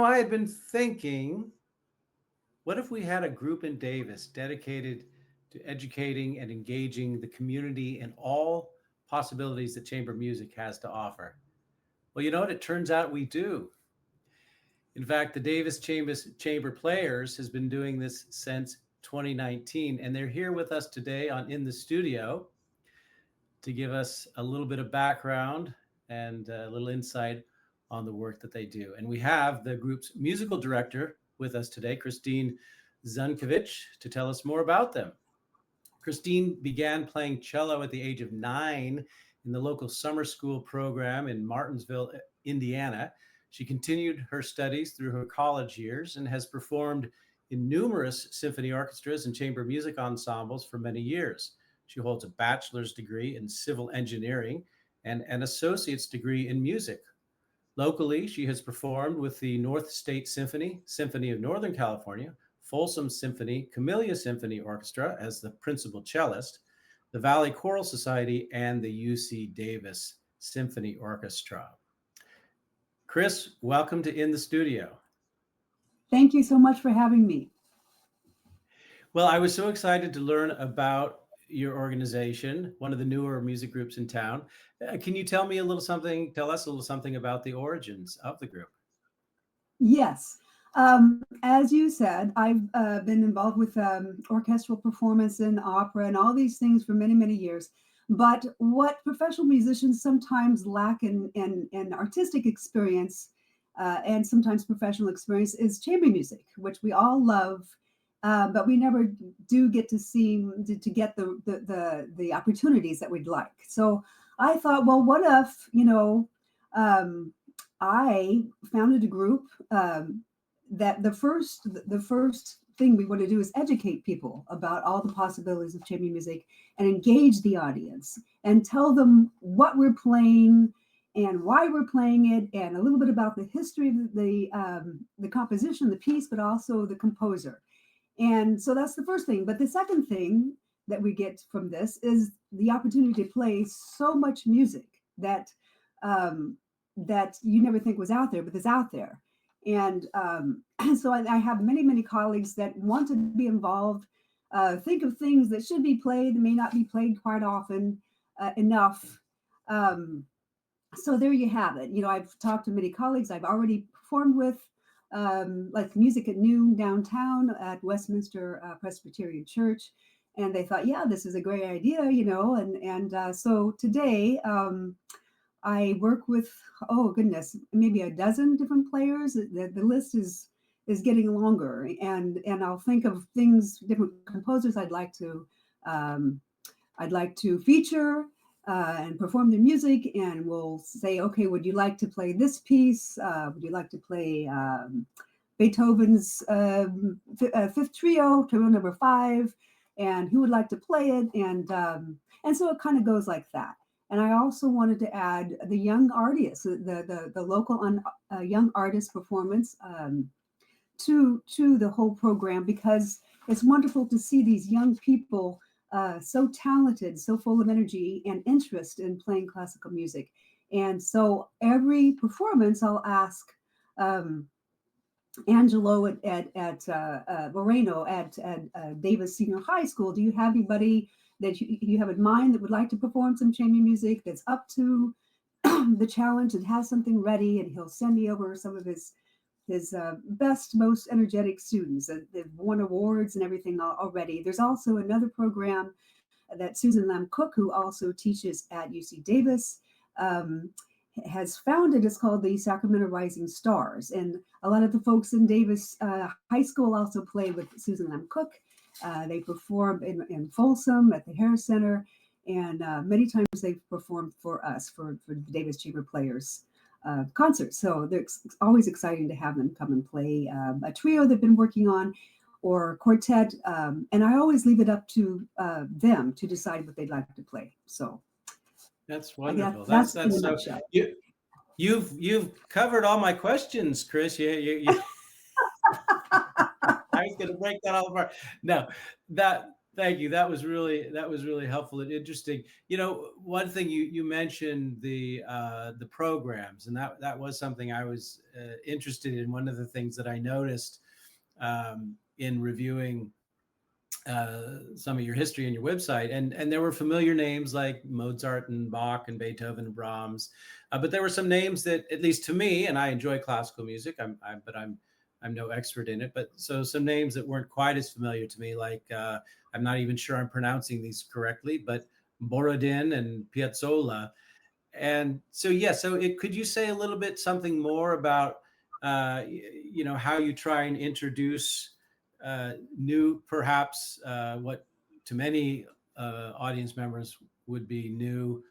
I had been thinking, what if we had a group in Davis dedicated to educating and engaging the community in all possibilities that chamber music has to offer? Well, you know what? It turns out we do. In fact, the Davis Chamber Players has been doing this since 2019, and they're here with us today on In the Studio to give us a little bit of background and a little insight on the work that they do. And we have the group's musical director with us today, Christine Zdunkiewicz, to tell us more about them. Christine began playing cello at the age of 9 in the local summer school program in Martinsville, Indiana. She continued her studies through her college years and has performed in numerous symphony orchestras and chamber music ensembles for many years. She holds a bachelor's degree in civil engineering and an associate's degree in music. Locally, she has performed with the North State Symphony, Symphony of Northern California, Folsom Symphony, Camellia Symphony Orchestra as the principal cellist, the Valley Choral Society, and the UC Davis Symphony Orchestra. Chris, welcome to In the Studio. Thank you so much for having me. Well, I was so excited to learn about your organization, one of the newer music groups in town. Can you tell us a little something about the origins of the group? Yes. As you said, I've been involved with orchestral performance and opera and all these things for many, many years. But what professional musicians sometimes lack in artistic experience and sometimes professional experience is chamber music, which we all love, but we never do get to see to get the opportunities that we'd like. So I thought, well, what if um, I founded a group that the first thing we want to do is educate people about all the possibilities of chamber music and engage the audience and tell them what we're playing and why we're playing it and a little bit about the history of the composition, the piece, but also the composer. And so that's the first thing. But the second thing that we get from this is the opportunity to play so much music um, that you never think was out there, but is out there. And so I have many, many colleagues that want to be involved, think of things that should be played, that may not be played quite often enough. Um, so there you have it. I've talked to many colleagues I've already performed with, like Music at Noon downtown at Westminster Presbyterian Church. And they thought, yeah, this is a great idea, and so today, I work with, oh goodness, maybe a dozen different players. The list is getting longer, and I'll think of things, different composers um, I'd like to feature and perform their music, and we'll say, okay, would you like to play this piece? Would you like to play Beethoven's Fifth Trio number 5? And who would like to play it? And so it kind of goes like that. And I also wanted to add the young artists, the local young artist performance to the whole program, because it's wonderful to see these young people so talented, so full of energy and interest in playing classical music. And so every performance, I'll ask Angelo at Moreno at Davis Senior High School, do you have anybody that you have in mind that would like to perform some chamber music that's up to the challenge and has something ready? And he'll send me over some of his best, most energetic students that they've won awards and everything already. There's also another program that Susan Lamb Cook, who also teaches at UC Davis, has founded. It's called the Sacramento Rising Stars. And a lot of the folks in Davis High School also play with Susan Lamb Cook. They perform in Folsom at the Harris Center, and many times they've performed for us, for the Davis Chamber Players concerts. So it's always exciting to have them come and play a trio they've been working on, or quartet. And I always leave it up to them to decide what they'd like to play. So that's wonderful. That's That's so you've covered all my questions, Chris. I was going to break that all apart. No, that's Thank you. That was really helpful and interesting. You know, one thing you mentioned the programs, and that was something I was interested in. One of the things that I noticed in reviewing some of your history and your website, and there were familiar names like Mozart and Bach and Beethoven and Brahms, but there were some names that, at least to me, and I enjoy classical music, but I'm no expert in it, but so some names that weren't quite as familiar to me, like I'm not even sure I'm pronouncing these correctly, but Borodin and Piazzolla. And so, yeah, so could you say a little bit something more about, you know, how you try and introduce new, perhaps what to many audience members would be new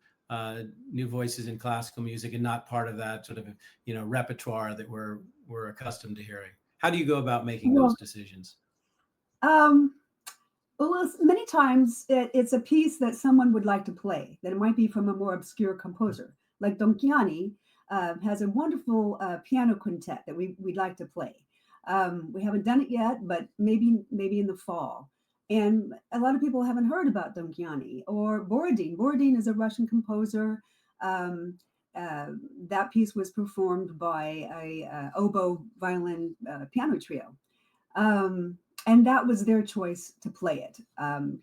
voices in classical music, and not part of that sort of, you know, repertoire that we're accustomed to hearing. How do you go about making those Well, decisions? um, well, many times it's a piece that someone would like to play, that it might be from a more obscure composer. Like Donchiani has a wonderful piano quintet that we'd like to play. We haven't done it yet, but maybe in the fall. And a lot of people haven't heard about Donchiani or Borodin. Borodin is a Russian composer. Um, uh, that piece was performed by a oboe, violin, piano trio. Um, and that was their choice to play it.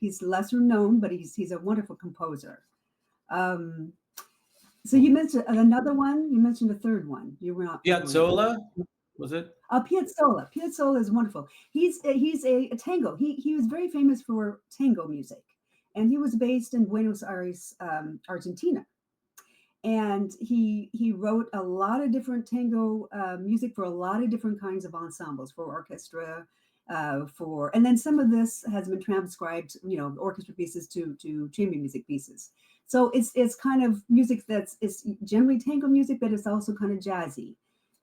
He's lesser known, but he's a wonderful composer. Um, so you Mhm. mentioned another one. You mentioned a third one. You were not familiar with. Piazzolla, was it? Piazzolla. Piazzolla is wonderful. He's a tango. He was very famous for tango music, and he was based in Buenos Aires, Argentina. And he wrote a lot of different tango music for a lot of different kinds of ensembles, for orchestra, and then some of this has been transcribed, you know, orchestra pieces to chamber music pieces. So it's kind of music it's generally tango music, but it's also kind of jazzy.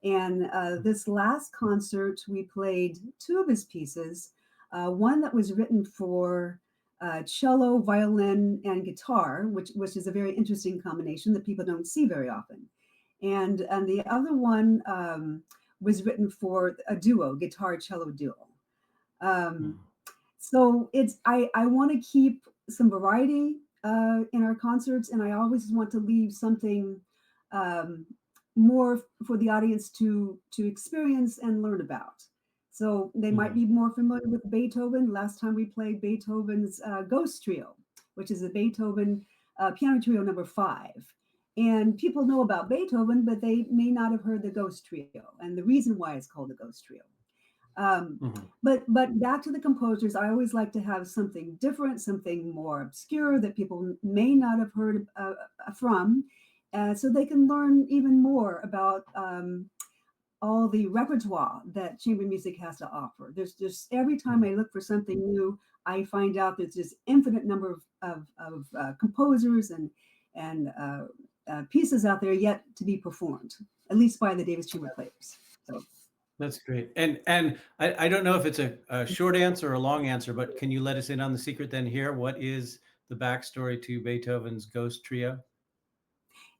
And this last concert, we played two of his pieces. One that was written for cello, violin, and guitar, which is a very interesting combination that people don't see very often. And the other one was written for a duo, guitar cello duo. Um, Mhm. so I want to keep some variety in our concerts, and I always want to leave something um, more for the audience to experience and learn about. So they might Mhm. be more familiar with Beethoven. Last time we played Beethoven's Ghost Trio, which is a Beethoven piano trio number 5. And people know about Beethoven, but they may not have heard the Ghost Trio and the reason why it's called the Ghost Trio. Um, Mhm. but back to the composers, I always like to have something different, something more obscure that people may not have heard from, so they can learn even more about all the repertoire that chamber music has to offer. There's just every time Mhm. I look for something new, I find out there's this infinite number of composers and pieces out there yet to be performed, at least by the Davis Chamber players. So That's great. And I don't know if it's a short answer or a long answer, but can you let us in on the secret then here? What is the backstory to Beethoven's Ghost Trio?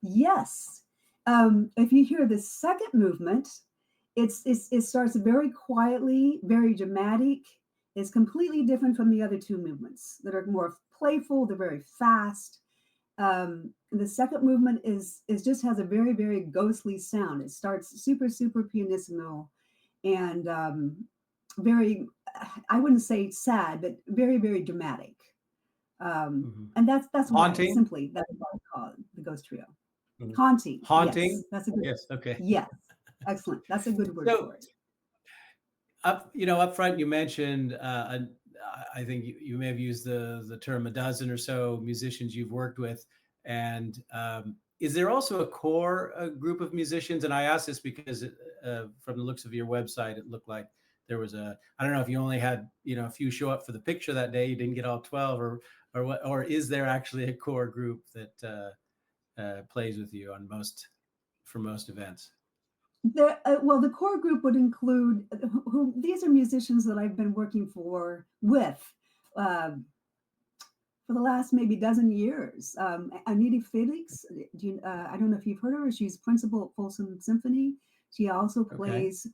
yes. If you hear the second movement, it starts very quietly, very dramatic. It's completely different from the other two movements that are more playful. They're very fast. The second movement is just has a very ghostly sound. It starts super pianissimo and very, I wouldn't say sad, but very dramatic. Mhm. And that's why Haunting? simply that's why I call it the Ghost Trio. Mhm. Haunting, Haunting? yes, that's a good. Yes. Okay. Yes, excellent. That's a good word So for it. up front, you mentioned, I think you may have used the term a dozen or so musicians you've worked with, and is there also a core group of musicians? And I ask this because from the looks of your website, it looked like there was I don't know if you only had, you know, a few show up for the picture that day, you didn't get all 12, or what, or is there actually a core group that plays with you on for most events? Well, the core group would include who these are musicians that I've been working with uh, for the last maybe dozen years. Anita Felix, I don't know if you've heard of her. She's principal at Folsom Symphony. She also Okay. plays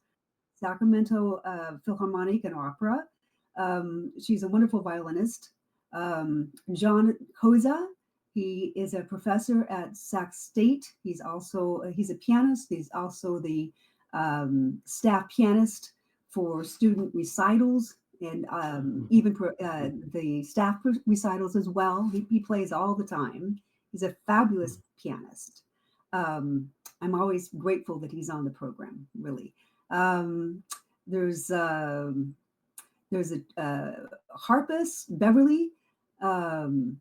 Sacramento Philharmonic and opera. She's a wonderful violinist. John Koza, he is a professor at Sac State. He's a pianist. He's also the staff pianist for student recitals and even for the staff recitals as well. He plays all the time. He's a fabulous pianist. I'm always grateful that he's on the program, really. There's a harpist, Beverly, and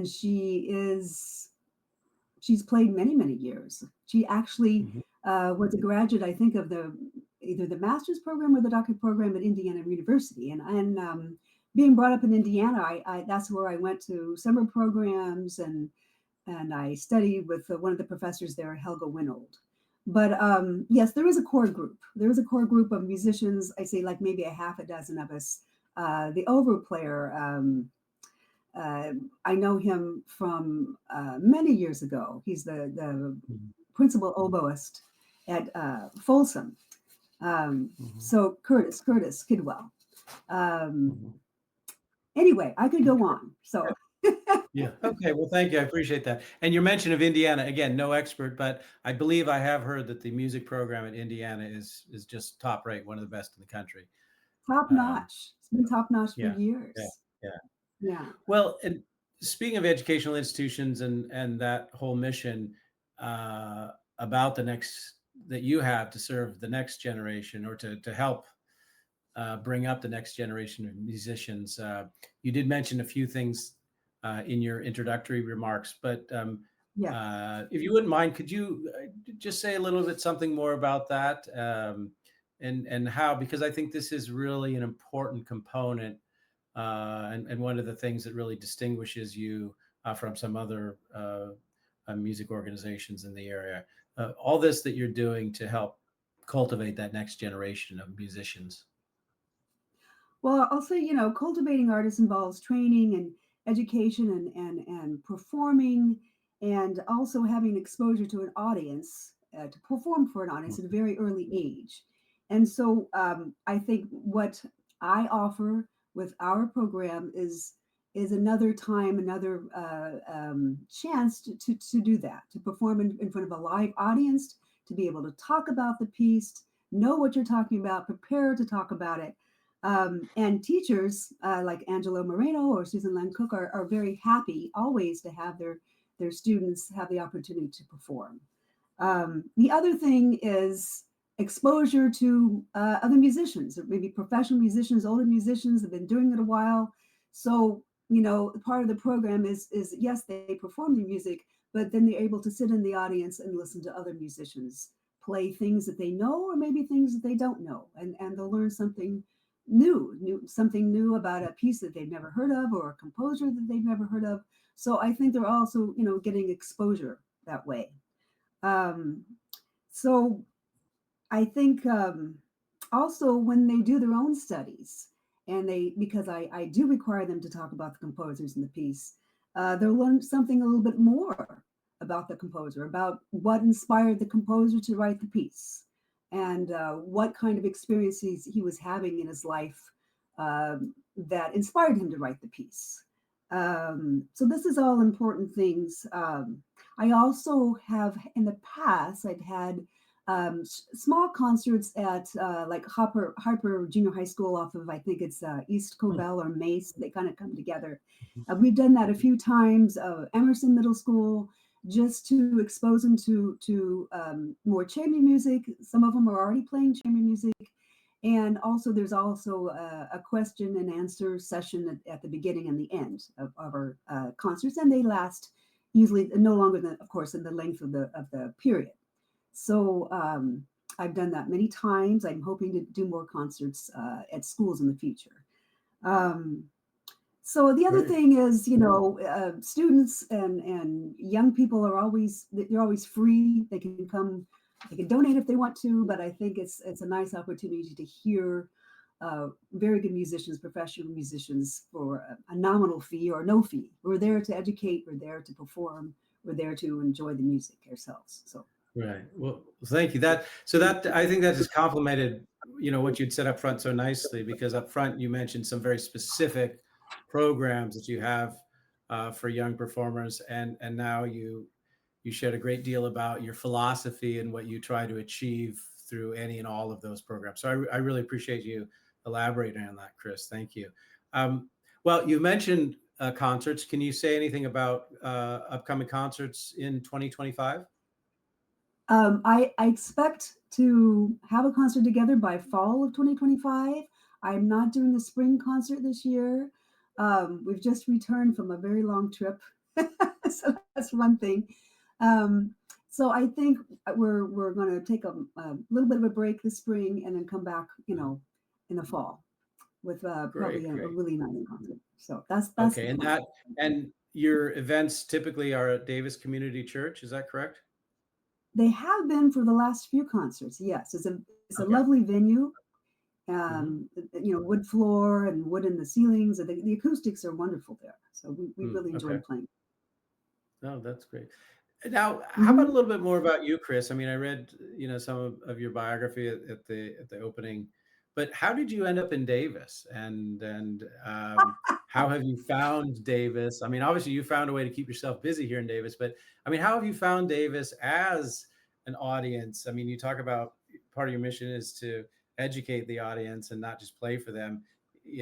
she's played many years. She actually was a graduate, I think, of either the master's program or the doctorate program at Indiana University. And being brought up in Indiana, I that's where I went to summer programs, and I studied with one of the professors there, Helga Winold. But yes, there is a core group. There is a core group of musicians. I say like maybe a half a dozen of us. The oboe player, I know him from many years ago. He's the principal oboist at Folsom. So Curtis Kidwell. Anyway, I could go on. So. Yeah. Okay. Well, thank you. I appreciate that. And your mention of Indiana, again, no expert, but I believe I have heard that the music program at Indiana is just top rate, one of the best in the country. Top notch. It's been top notch for Yeah. years. Yeah. Well, and speaking of educational institutions and that whole mission about that you have to serve the next generation, or to help bring up the next generation of musicians, you did mention a few things in your introductory remarks, but if you wouldn't mind, could you just say a little bit something more about that, and how, because I think this is really an important component, and one of the things that really distinguishes you from some other music organizations in the area. All this that you're doing to help cultivate that next generation of musicians. Well, I'll say, cultivating artists involves training and education and performing, and also having exposure to an audience, to perform for an audience at a very early age. And so I think what I offer with our program is another time, another chance to do that, to perform in front of a live audience, to be able to talk about the piece, know what you're talking about, prepare to talk about it. And teachers like Angelo Moreno or Susan Len Cook are very happy always to have their students have the opportunity to perform. The other thing is exposure to other musicians, or maybe professional musicians, older musicians have been doing it a while. So, part of the program is yes, they perform the music, but then they're able to sit in the audience and listen to other musicians play things that they know, or maybe things that they don't know, and they'll learn something something new about a piece that they've never heard of, or a composer that they've never heard of. So I think they're also, getting exposure that way. So I think also when they do their own studies, and because I do require them to talk about the composers in the piece, they'll learn something a little bit more about the composer, about what inspired the composer to write the piece, and what kind of experiences he was having in his life that inspired him to write the piece. So this is all important things. I also have, in the past, I've had small concerts at like Harper Junior High School off of, I think it's East Cobell or Mace. They kind of come together. We've done that a few times. Emerson Middle School, just to expose them to more chamber music. Some of them are already playing chamber music. And also there's also a question and answer session at the beginning and the end of our concerts. And they last usually no longer than, of course, in the length of the period. So I've done that many times. I'm hoping to do more concerts at schools in the future. So the other thing is, students and young people they're always free. They can come, they can donate if they want to, but I think it's a nice opportunity to hear very good musicians, professional musicians, for a nominal fee or no fee. We're there to educate, we're there to perform, we're there to enjoy the music ourselves. So. Right. Well, thank you. That I think that has complemented, what you'd said up front so nicely, because up front you mentioned some very specific programs that you have for young performers, and now you shared a great deal about your philosophy and what you try to achieve through any and all of those programs. So I really appreciate you elaborating on that, Chris. Thank you. Well, you mentioned concerts. Can you say anything about upcoming concerts in 2025? I expect to have a concert together by fall of 2025. I'm not doing the spring concert this year. We've just returned from a very long trip, so that's one thing. Um, so I think we're going to take a little bit of a break this spring and then come back, in the fall with probably Great, a great. really nice concert. So that's Okay, the and plan. your events typically are at Davis Community Church. Is that correct? They have been for the last few concerts. Yes, it's a Okay. lovely venue. Hmm. Wood floor and wood in the ceilings. And the acoustics are wonderful there. So we really Okay. enjoyed playing. No, that's great. Now, how about a Hmm. little bit more about you, Chris? I mean, I read, some of your biography at the opening, but how did you end up in Davis? And how have you found Davis? I mean, obviously, you found a way to keep yourself busy here in Davis, but I mean, how have you found Davis as an audience? I mean, you talk about part of your mission is to educate the audience and not just play for them.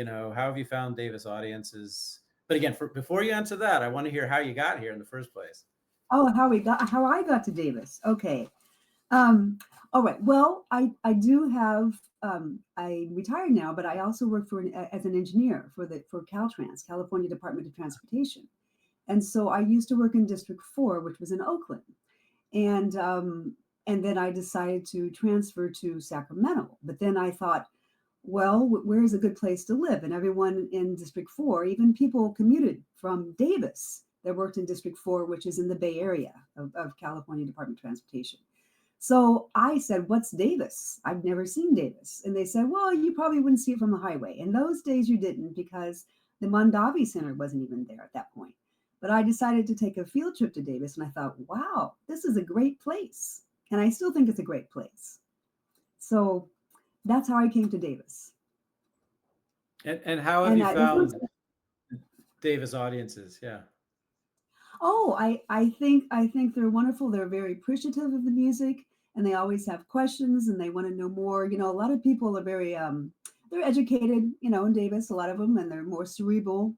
How have you found Davis audiences? But again, before you answer that, I want to hear how you got here in the first place. Oh, how I got to Davis. Okay. Um, all right. Well, I do have I retired now, but I also work as an engineer for Caltrans, California Department of Transportation. And so I used to work in District 4, which was in Oakland. And and then I decided to transfer to Sacramento. But then I thought, well, where is a good place to live? And everyone in District 4, even people commuted from Davis that worked in District 4, which is in the Bay Area of California Department of Transportation. So I said, what's Davis? I've never seen Davis. And they said, well, you probably wouldn't see it from the highway. In those days, you didn't because the Mondavi Center wasn't even there at that point. But I decided to take a field trip to Davis and I thought, wow, this is a great place. And I still think it's a great place. So that's how I came to Davis. And how have And you it was, found Davis audiences? Yeah. oh, I think they're wonderful. They're very appreciative of the music, and they always have questions and they want to know more. A lot of people are very they're educated, in Davis, a lot of them, and they're more cerebral.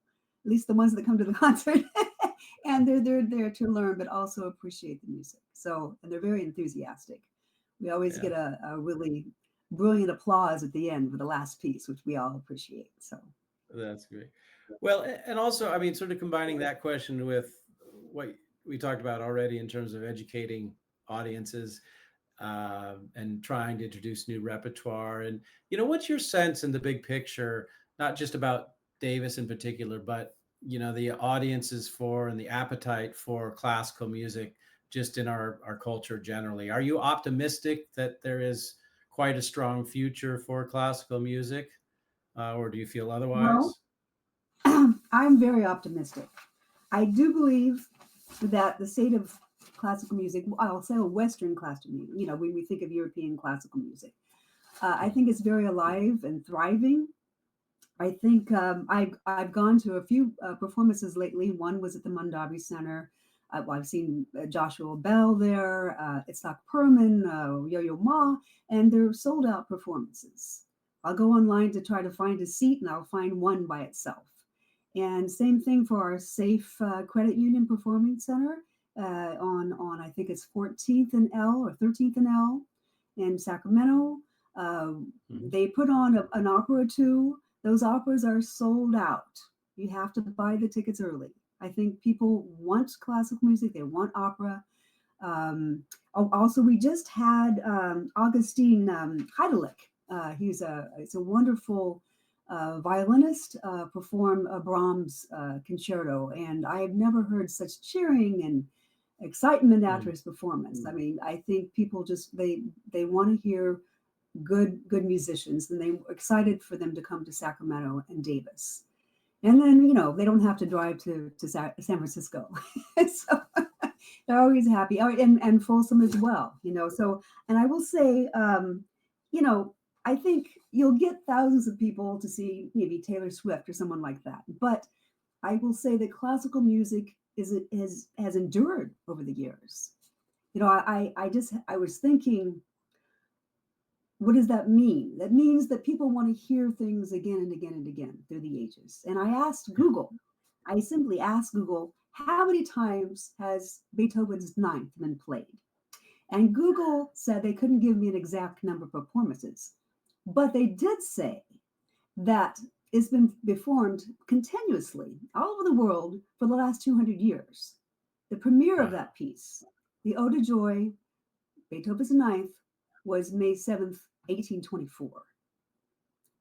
At least the ones that come to the concert, and they're there to learn, but also appreciate the music. So, and they're very enthusiastic. We always Yeah. get a really brilliant applause at the end for the last piece, which we all appreciate. So, That's great. Well, and also, I mean, sort of combining that question with what we talked about already in terms of educating audiences and trying to introduce new repertoire. And, what's your sense in the big picture, not just about Davis in particular, but, the audiences for and the appetite for classical music just in our culture generally? Are you optimistic that there is quite a strong future for classical music, or do you feel well, otherwise? I'm very optimistic. I do believe that the state of classical music, I'll say Western classical music, when we think of European classical music, I think it's very alive and thriving. I think I've gone to a few performances lately. One was at the Mondavi Center. Well, I've seen Joshua Bell there, Itzhak Perlman, Yo-Yo Ma, and they're sold out performances. I'll go online to try to find a seat, and I'll find one by itself. And same thing for our Safe Credit Union Performing Center on I think it's 14th and L or 13th and L in Sacramento. Mhm. They put on an opera or two. Those operas are sold out. You have to buy the tickets early. I think people want classical music. They want opera. Also, we just had Augustine Heidelich. It's a wonderful violinist perform a Brahms concerto, and I have never heard such cheering and excitement after Mm. his performance. I mean, I think people just they want to hear good musicians, and they're excited for them to come to Sacramento and Davis. And then they don't have to drive to San Francisco, so they're always happy. Oh, and Folsom as well. So, and I will say, you know, I think you'll get thousands of people to see maybe Taylor Swift or someone like that. But I will say that classical music has endured over the years. You know, I was thinking, what does that mean? That means that people want to hear things again and again and again through the ages. And I asked Google, I simply asked Google, how many times has Beethoven's Ninth been played? And Google said they couldn't give me an exact number of performances, but they did say that it's been performed continuously all over the world for the last 200 years. The premiere of Wow. that piece, the Ode to Joy, Beethoven's Ninth, was May 7th, 1824.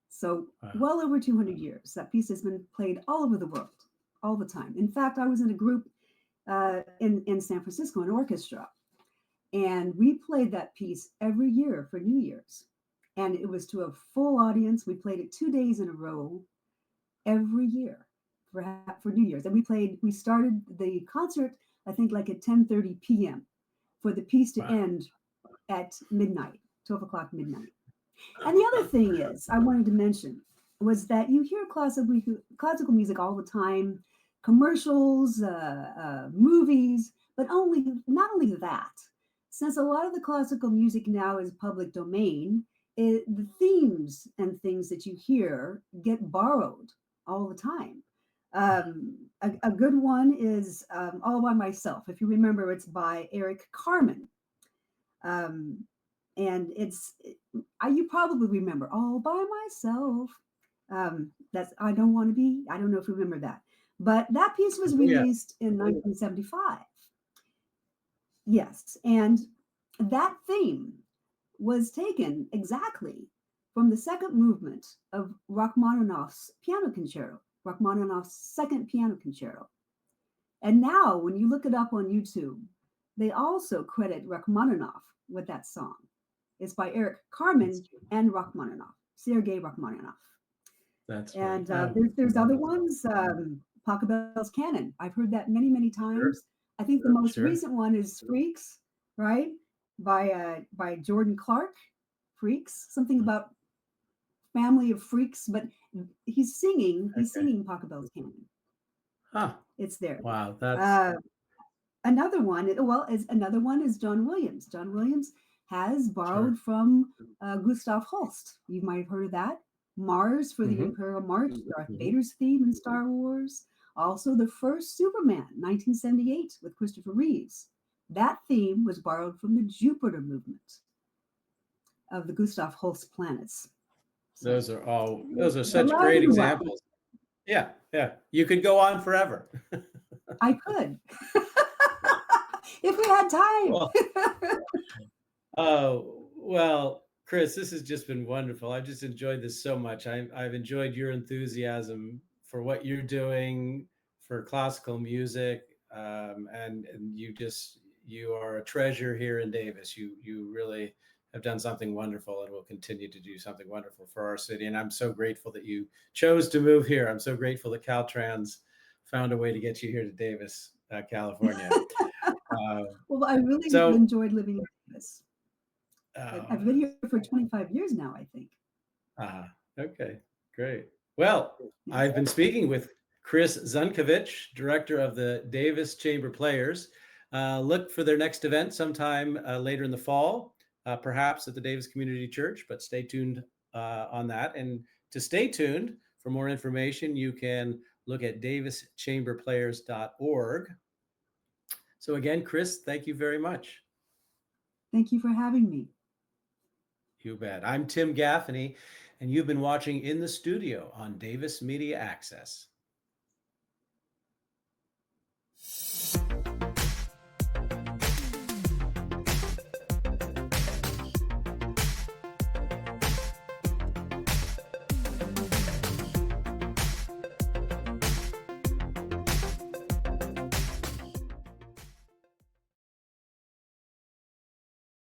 So Wow. well over 200 years. That piece has been played all over the world, all the time. In fact, I was in a group in San Francisco, an orchestra, and we played that piece every year for New Year's. And it was to a full audience. We played it 2 days in a row every year for New Year's. And we started the concert, I think, like at 10:30 p.m. for the piece to Wow. end at midnight, 12 o'clock midnight. And the other thing is, I wanted to mention was that you hear classical music all the time, commercials, movies, but not only that. Since a lot of the classical music now is public domain, the themes and things that you hear get borrowed all the time. A good one is All by Myself. If you remember, it's by Eric Carmen. Um, and you probably remember All by Myself. That's I Don't Want to Be. I don't know if you remember that. But that piece was Oh, yeah. released in 1975. Yes. And that theme was taken exactly from the second movement of Rachmaninoff's piano concerto, Rachmaninoff's second piano concerto. And now, when you look it up on YouTube, they also credit Rachmaninoff with that song. It's by Eric Carmen and Rachmaninoff, Sergei Rachmaninoff. That's And right. there's other ones, Pachelbel's Canon. I've heard that many, many Sure. times. I think the most Sure. recent one is Freaks, right? By Jordan Clark. Freaks, something about family of freaks, but he's singing Okay. Pachelbel's Canon. Huh. It's there. Wow. That's Uh, another one is John Williams. John Williams has sure. borrowed from Gustav Holst. You might have heard of that. Mars for the Mm-hmm. Imperial March, Darth Mm-hmm. Vader's theme in Star Wars. Also, the first Superman, 1978, with Christopher Reeves. That theme was borrowed from the Jupiter movement of the Gustav Holst planets. So, Those are a such lot great to go out. examples. Yeah. Yeah. You could go on forever. I could, if we had Well, time. oh, well, Chris, this has just been wonderful. I've just enjoyed this so much. I've enjoyed your enthusiasm for what you're doing for classical music, and you are a treasure here in Davis. You really have done something wonderful and will continue to do something wonderful for our city. And I'm so grateful that you chose to move here. I'm so grateful that Caltrans found a way to get you here to Davis, California. Uh, Well, I really so. enjoyed living in Davis. Oh, I've been here for 25 years now, I think. ah, okay, great. Well, Yeah. I've been speaking with Chris Zdunkiewicz, director of the Davis Chamber Players. Look for their next event sometime later in the fall, perhaps at the Davis Community Church, but stay tuned on that. And to stay tuned for more information, you can look at davischamberplayers.org. So again, Chris, thank you very much. Thank you for having me. You bet. I'm Tim Gaffaney, and you've been watching In the Studio on Davis Media Access.